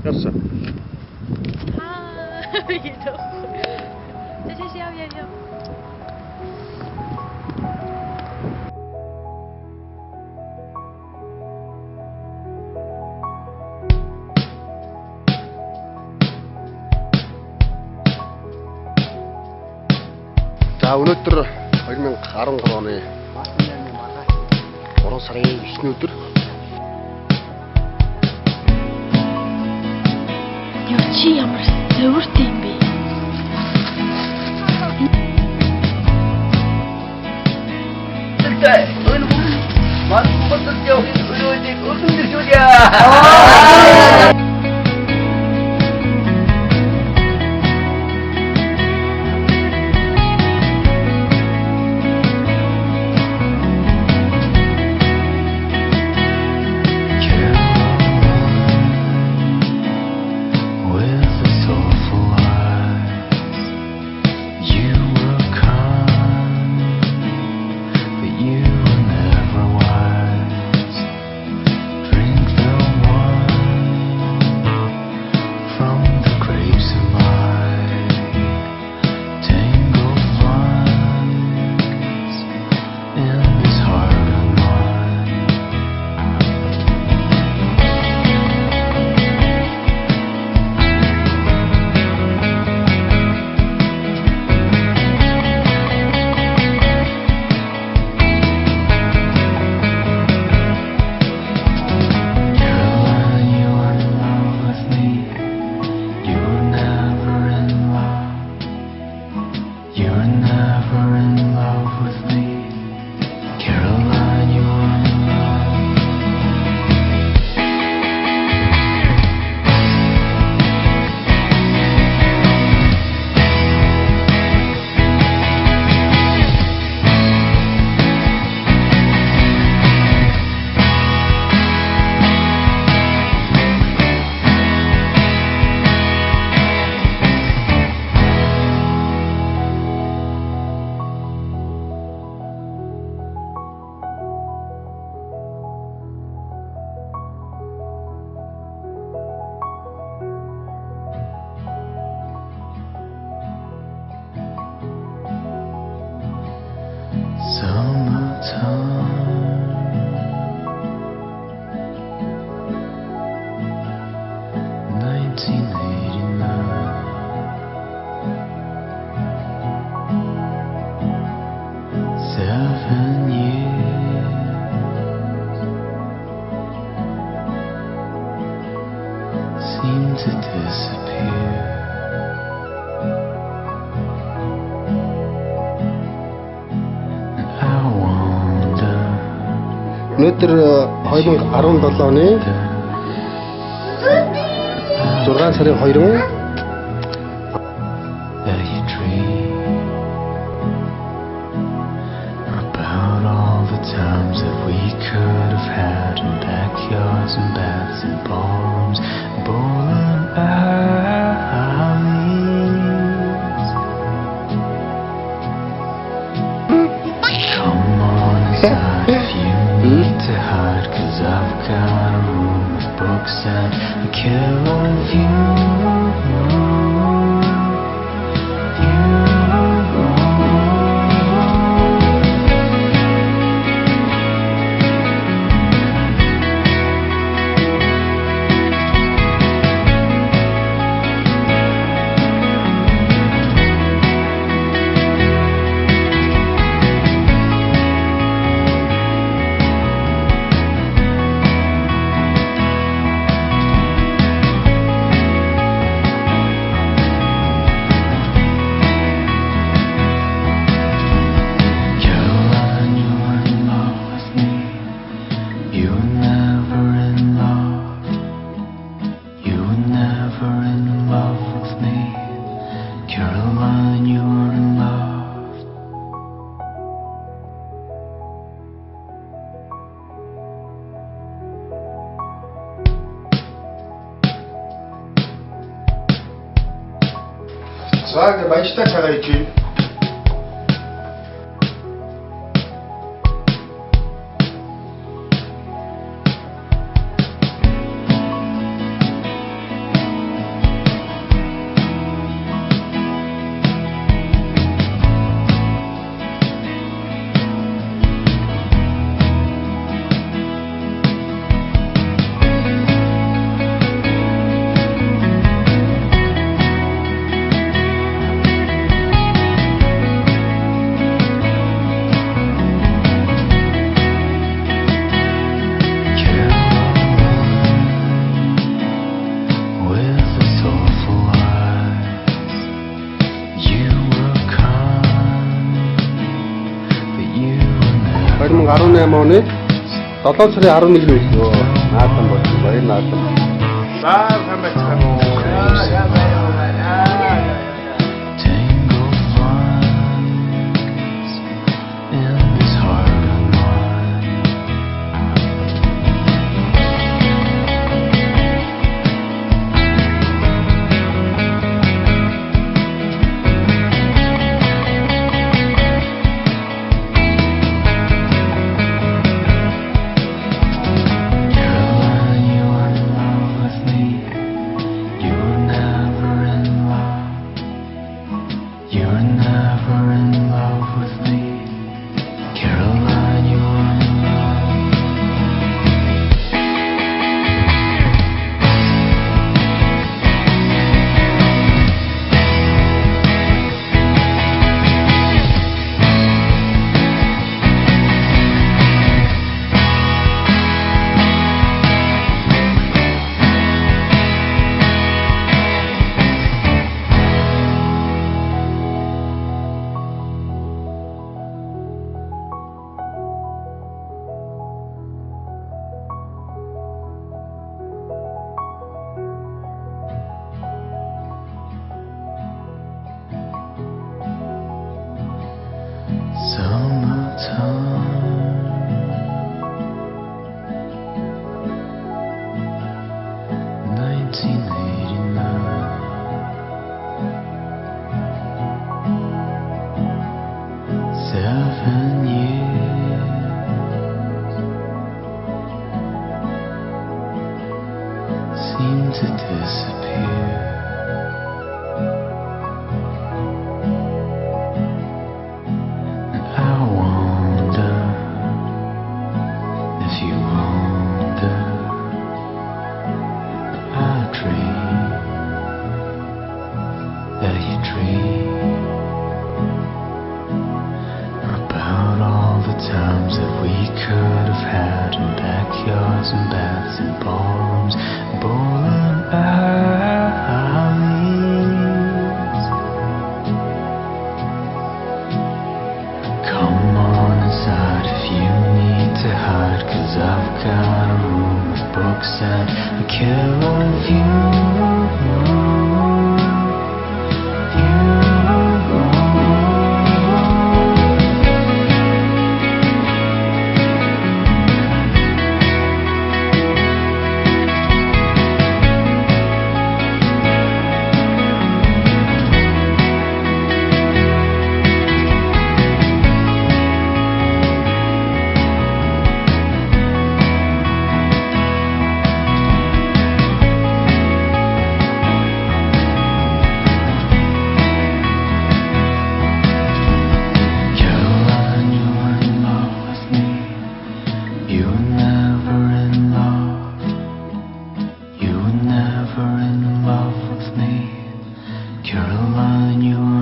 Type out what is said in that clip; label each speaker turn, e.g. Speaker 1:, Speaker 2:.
Speaker 1: Явсан.
Speaker 2: яв.
Speaker 1: За өнөөдөр 2013 оны 3 сарын 9-ний өдөр
Speaker 2: Яа чи ямар зөвөрт юм бэ?
Speaker 1: өнөөдөр 2017 оны 6 сарын 2 За ингэ баяжтай цагаа хийж байна. 2018 оны 7 сарын 11-нд өглөө наадам болсон баяр наадам. За сайн байцгаана.
Speaker 3: Seem to disappear. And I wonder if you wonder. I dream that you dream about all the times that we could have had in backyards and baths and ballrooms, bowling alleys. Come on inside if you need to hide, 'cause I've got a room with books and a killer view. Caroline, you're